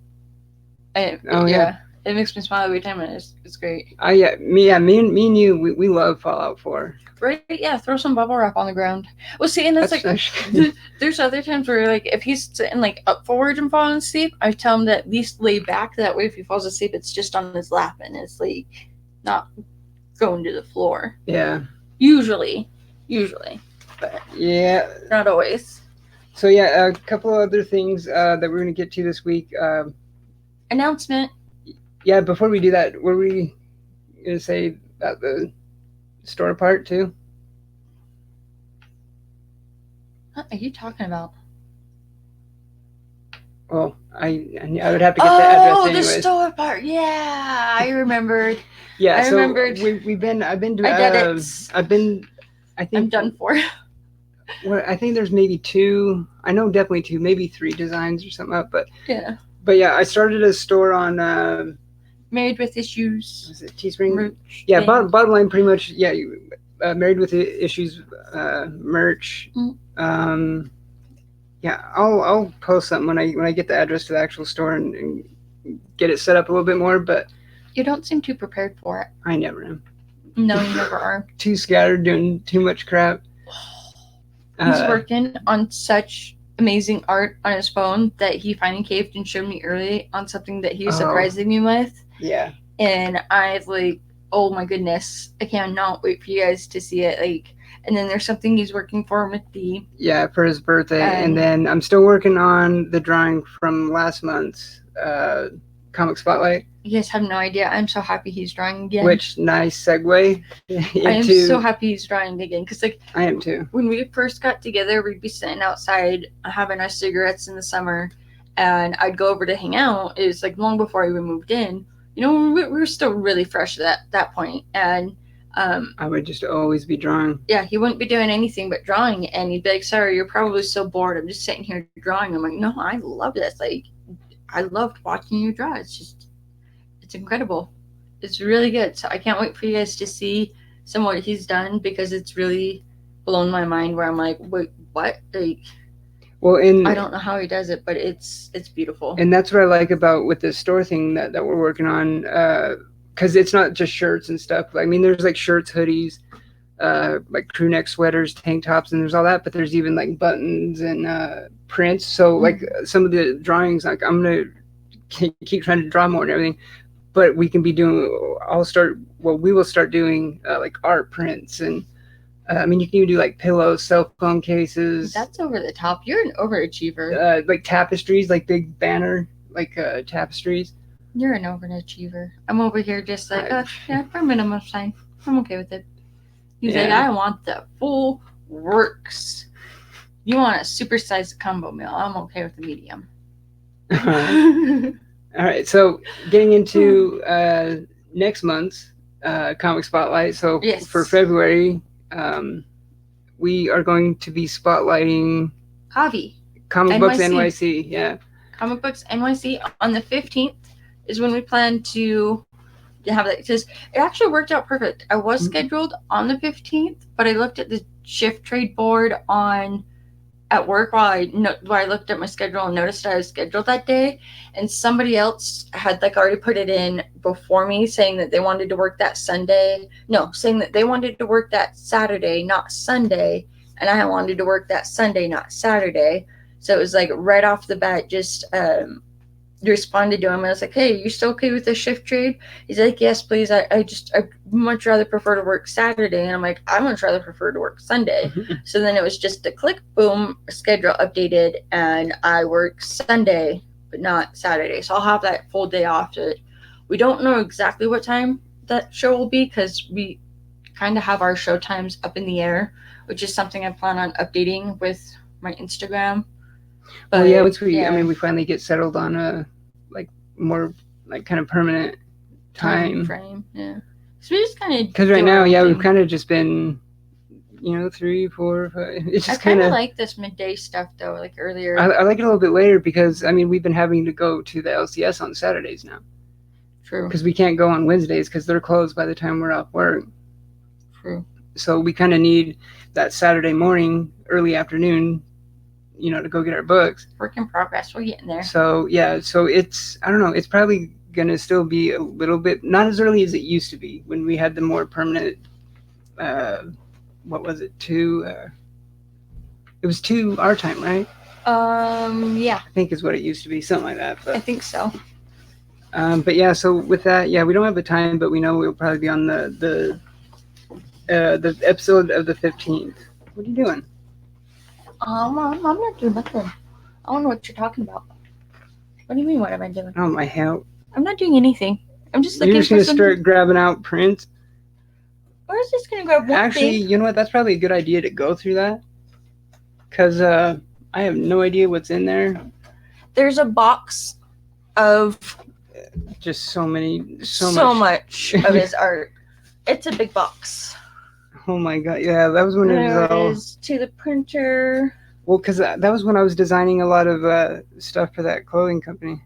And Yeah. it makes me smile every time, and it's great. Me and you, we love Fallout 4. Right? Yeah, throw some bubble wrap on the ground. Well, see, and that's like, actually- there's other times where, like, if he's sitting, like, up forward and falling asleep, I tell him to at least lay back. That way, if he falls asleep, it's just on his lap, and it's, like, not going to the floor. Yeah. Usually. But Yeah. not always. So, yeah, a couple of other things that we're going to get to this week. Announcement. Yeah, before we do that, were we going to say about the store part too? What are you talking about? Well, I would have to get the address Oh, anyways. the store part. Yeah, I remembered. Yeah, I so remembered. I've been doing. I did it. I think I'm done for. Well, I think there's maybe 2. I know definitely 2, maybe 3 designs or something up. But Yeah. yeah, I started a store on. Married with Issues. Was it Teespring? Merch Yeah, thing. bottom line, pretty much. Yeah, Married with Issues merch. Mm. Yeah, I'll post something when I get the address to the actual store and get it set up a little bit more. But You don't seem too prepared for it. I never am. No, you never are. Too scattered, doing too much crap. He's working on such amazing art on his phone that he finally caved and showed me early on something that he was Oh. surprising me with. Yeah. And I like, oh my goodness, I cannot wait for you guys to see it. Like, and then there's something he's working for with B. Yeah, for his birthday. And- And then I'm still working on the drawing from last month's Comic Spotlight, You guys have no idea. I'm so happy he's drawing again. which nice segue into. I am so happy he's drawing again because like I am too. when we first got together, we'd be sitting outside having our cigarettes in the summer, and I'd go over to hang out. It was like long before I even moved in. You know, we were still really fresh at that point, and I would just always be drawing. yeah, he wouldn't be doing anything but drawing, and he'd be like, "Sorry, you're probably so bored. I'm just sitting here drawing." I'm like, "No, I love this. Like, I loved watching you draw. It's incredible. It's really good. So I can't wait for you guys to see some of what he's done because it's really blown my mind. Where I'm like, wait, what? Like, Well, I don't know how he does it, but it's beautiful. and that's what I like about with the store thing that we're working on, because it's not just shirts and stuff. I mean, there's like shirts, hoodies, like crew neck sweaters, tank tops, and there's all that. But there's even like buttons and prints. So like some of the drawings, like I'm gonna keep trying to draw more and everything. But we can be doing. We will start doing like art prints and. I mean, you can even do like pillows, cell phone cases. That's over the top. You're an overachiever. Like tapestries, like big banner, like tapestries. You're an overachiever. I'm over here just like, yeah, for minimum sign. I'm okay with it. He's like, I want the full works. You want a supersized combo meal. I'm okay with the medium. All right. So getting into next month's comic spotlight. So for February, we are going to be spotlighting Kavi. Comic Books NYC. Yeah. Comic Books NYC on the 15th is when we plan to have that. Because it actually worked out perfect. I was scheduled on the 15th, but I looked at the shift trade board at work while I looked at my schedule and noticed I was scheduled that day, and somebody else had like already put it in before me, saying that they wanted to work that Sunday. No, saying that they wanted to work that Saturday, not Sunday, and I wanted to work that Sunday, not Saturday. So it was like right off the bat, just responded to him. I was like, hey, you still okay with the shift trade? He's like, yes, please. I much rather prefer to work Saturday. And I'm like, I much rather prefer to work Sunday. So then it was just a click, boom, schedule updated, and I work Sunday, but not Saturday. So I'll have that full day off. We don't know exactly what time that show will be because we kind of have our show times up in the air, which is something I plan on updating with my Instagram. But once we finally get settled on a like more like kind of permanent time frame. Yeah. So we just kind of, because right now, we've kind of just been, 3, 4, 5. It's just I kind of like this midday stuff though, like earlier. I like it a little bit later because we've been having to go to the LCS on Saturdays now. True. Because we can't go on Wednesdays because they're closed by the time we're off work. True. So we kind of need that Saturday morning, early afternoon, to go get our books. Work in progress. We're getting there. So it's, I don't know, it's probably going to still be a little bit, not as early as it used to be when we had the more permanent, what was it, 2, it was 2 our time, right? Yeah. I think is what it used to be, something like that. But, I think so. But yeah, so with that, we don't have the time, but we know we'll probably be on the episode of the 15th. What are you doing? I'm not doing nothing. I don't know what you're talking about. What do you mean, what am I doing? Oh, my hell. I'm not doing anything. I'm just looking You're just going to start grabbing out prints? I was just going to grab one Actually, thing. you know what? That's probably a good idea to go through that. Because I have no idea what's in there. There's a box of... just so much of his art. It's a big box. Oh my god, yeah, that was when it was to the printer. Well, because that was when I was designing a lot of stuff for that clothing company.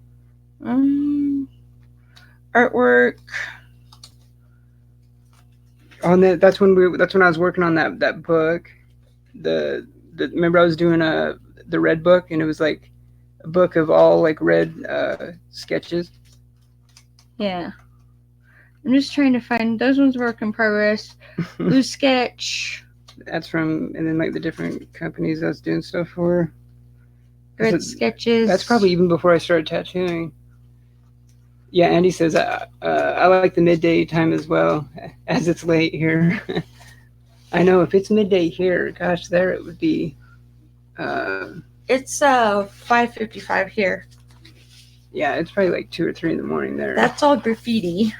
Artwork. Oh, and that's when I was working on that book. Remember I was doing the red book, and it was like a book of all like red sketches. Yeah. I'm just trying to find those ones. Work in progress. Blue sketch. That's from, and then like the different companies I was doing stuff for. Red sketches. That's probably even before I started tattooing. Yeah, Andy says I like the midday time as well, as it's late here. I know if it's midday here, gosh, there it would be. It's 5:55 here. Yeah, it's probably like 2 or 3 in the morning there. That's all graffiti.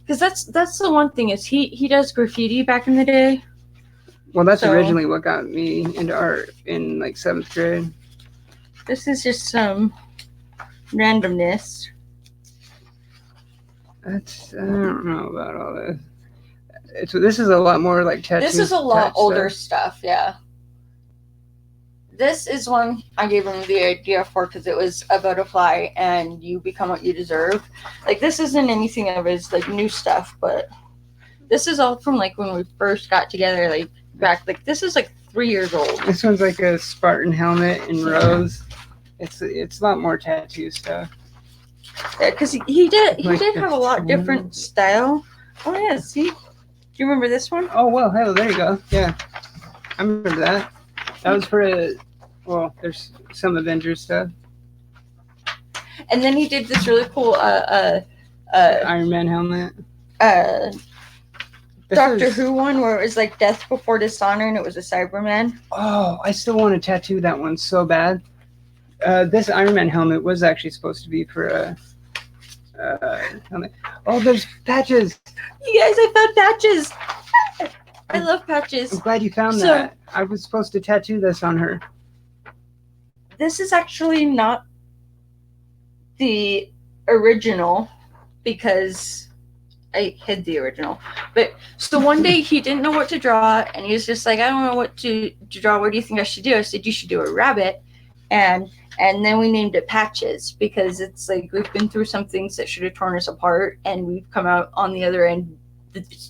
Because that's the one thing is he does graffiti back in the day. Well, that's originally what got me into art in like 7th grade. This is just some randomness. I don't know about all this. This is a lot more like tattoo. This is a lot older stuff, yeah. This is one I gave him the idea for because it was a butterfly and you become what you deserve. Like, this isn't anything of his, like, new stuff, but this is all from, like, when we first got together, like, back. Like, this is, like, 3 years old. This one's like a Spartan helmet in rose. It's a lot more tattoo stuff. Yeah, because he did have a lot different style. Oh, yeah, see? Do you remember this one? Oh, well, hell, there you go. Yeah. I remember that. That was for well, there's some Avengers stuff. And then he did this really cool Iron Man helmet. Doctor Who one where it was like Death Before Dishonor and it was a Cyberman. Oh, I still want to tattoo that one so bad. This Iron Man helmet was actually supposed to be for a helmet. Oh, there's patches. You guys, I found patches. I love patches. I'm glad you found that. I was supposed to tattoo this on her. This is actually not the original because I hid the original. But so one day he didn't know what to draw and he was just like, I don't know what to draw. What do you think I should do? I said, you should do a rabbit. And then we named it Patches because it's like we've been through some things that should have torn us apart and we've come out on the other end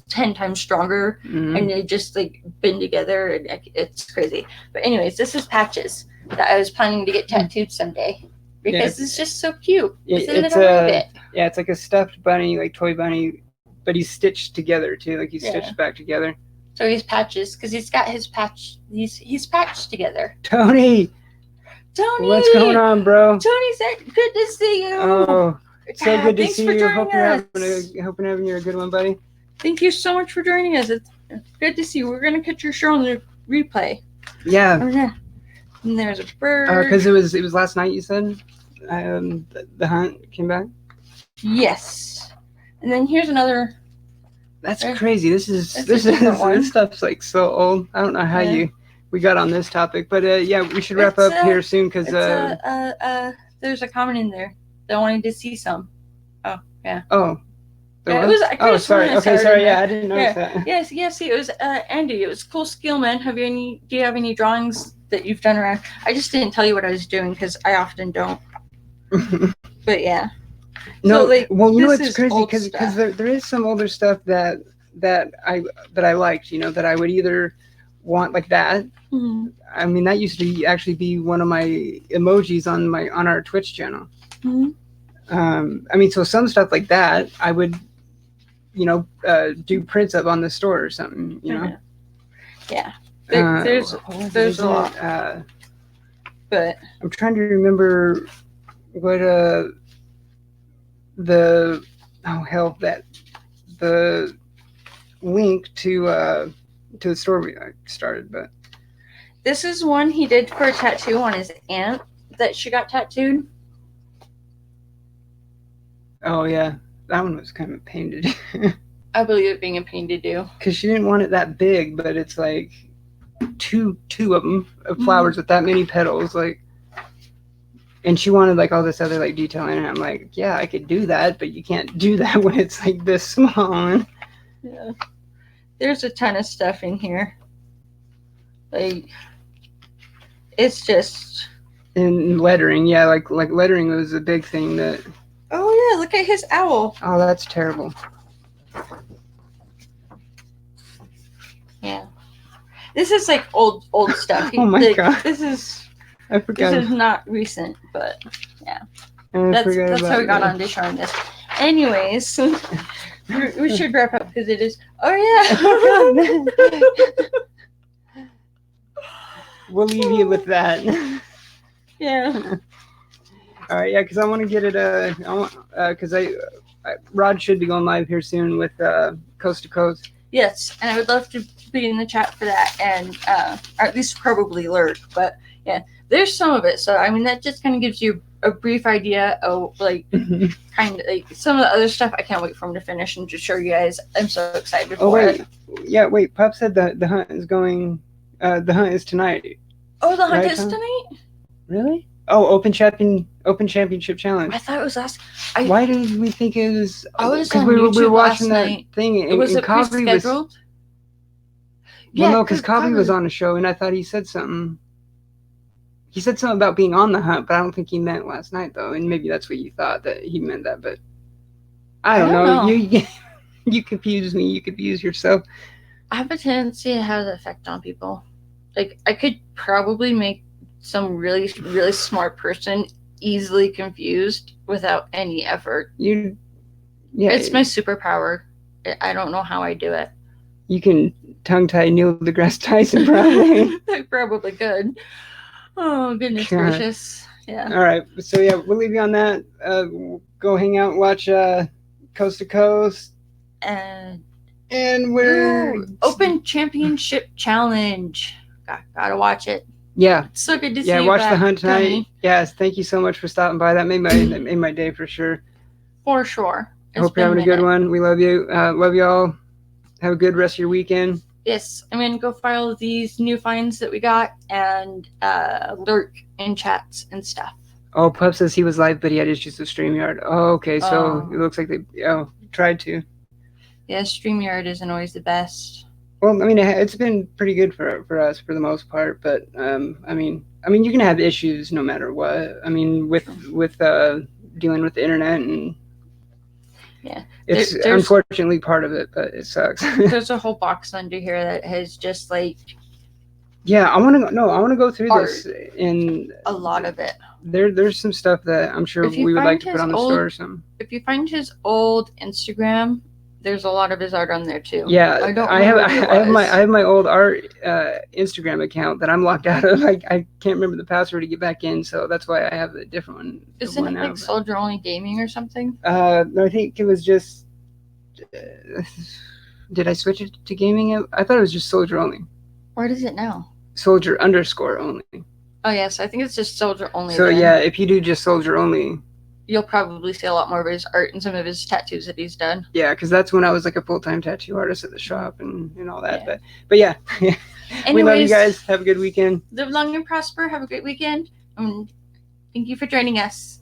10 times stronger, and they just like been together and it's crazy. But anyways, this is Patches that I was planning to get tattooed someday because it's just so cute. It's a rabbit. Yeah, it's like a stuffed bunny, like toy bunny, but he's stitched together too, like he's stitched back together. So he's Patches because he's got his patch. He's patched together. Tony, what's going on, bro? Tony said, "Good to see you." Oh, so good to Thanks see for you. joining us. Hope you're having a good one, buddy. Thank you so much for joining us. It's good to see you. We're gonna catch your show on the replay. Yeah. Oh yeah. And there's a bird. Because it was last night. You said the hunt came back. Yes. And then here's another. That's crazy. This different one. This stuff's like so old. I don't know how we got on this topic, but yeah, we should wrap up here soon because there's a comment in there that wanted to see some. Oh yeah. Oh. Yeah, it was. Oh, sorry. Okay, sorry. Yeah, I didn't notice that. Yes. It was Andy. It was cool skill, man. Do you have any drawings that you've done around? I just didn't tell you what I was doing because I often don't. But yeah. No, so, like, well, you know what's crazy because there is some older stuff that I liked. You know, that I would either want like that. Mm-hmm. I mean, that used to actually be one of my emojis on our Twitch channel. Mm-hmm. I mean, so some stuff like that I would, do prints up on the store or something, you know? Yeah. There's a lot. But I'm trying to remember what the link to the store we started, but this is one he did for a tattoo on his aunt that she got tattooed. Oh yeah, that one was kind of a pain to do. I believe it being a pain to do. Because she didn't want it that big, but it's like two of them of flowers with that many petals, like. And she wanted like all this other like detailing, and I'm like, yeah, I could do that, but you can't do that when it's like this small. Yeah, there's a ton of stuff in here. Like, it's just. And lettering, yeah, like lettering was a big thing that. Oh yeah, look at his owl. Oh, that's terrible. Yeah, this is like old stuff. Oh my god, I forgot. This is not recent, but yeah, that's how we got on to showing this. Anyways, we should wrap up because it is. Oh yeah. We'll leave you with that. Yeah. All right, yeah, because I want to get it. Because Rod should be going live here soon with Coast to Coast. Yes, and I would love to be in the chat for that, and or at least probably lurk. But yeah, there's some of it. So I mean, that just kind of gives you a brief idea of like kind of like some of the other stuff. I can't wait for him to finish and just show you guys. I'm so excited for it. Yeah, wait. Pop said that the hunt is going. The hunt is tonight. Oh, the hunt is tonight. Really? Oh, Open Championship Challenge. I thought it was last. Why did we think it was? I was because on we YouTube were watching last that night. thing. And, was it Cobley scheduled? Well, no, because Cobley was on a show, and I thought he said something. He said something about being on the hunt, but I don't think he meant last night, though. And maybe that's what you thought, that he meant that. But I don't know. You confuse me. You confuse yourself. I have a tendency to have the effect on people. Like, I could probably make some really, really smart person easily confused without any effort. Yeah, it's my superpower. I don't know how I do it. You can tongue tie Neil deGrasse Tyson probably. I probably could. Oh goodness God. gracious! Yeah. All right, so yeah, we'll leave you on that. Go hang out and watch Coast to Coast, And and we're Open Championship Challenge. Gotta watch it. yeah. It's so good to see Yeah, you watch back, the hunt tonight. Tony. Yes, thank you so much for stopping by. That made my day for sure. For sure. I hope you're having a good minute. one. We love you. Love you all. Have a good rest of your weekend. Yes, I'm gonna go follow these new finds that we got and lurk in chats and stuff. Oh, Pup says he was live, but he had issues with StreamYard. Oh, okay, so Oh. it looks like they tried to. Yeah, StreamYard isn't always the best. Well, I mean, it's been pretty good for us for the most part, but I mean, you're gonna have issues no matter what. I mean, with dealing with the internet, and Yeah, it's there's unfortunately part of it, but it sucks. there's a whole box under here that has just like Yeah, I want to go through Art. this, and a lot of it. there's some stuff that I'm sure If you we would find like to put his on the old- store or something. If you find his old Instagram, there's a lot of his art on there too. Yeah, I don't I have remember what it I have was. I have my old art Instagram account that I'm locked out of. I can't remember the password to get back in, so that's why I have a different one. Isn't one it now, like Soldier Only Gaming or something? No, I think it was just. Did I switch it to gaming? I thought it was just Soldier only. What is it now? Soldier _ only. Oh yes, I think it's just Soldier Only. So then. yeah, if you do just Soldier only, You'll probably see a lot more of his art and some of his tattoos that he's done. yeah, because that's when I was like a full-time tattoo artist at the shop and all that. Yeah. But yeah, Anyways, we love you guys. Have a good weekend. Live long and prosper. Have a great weekend. Thank you for joining us.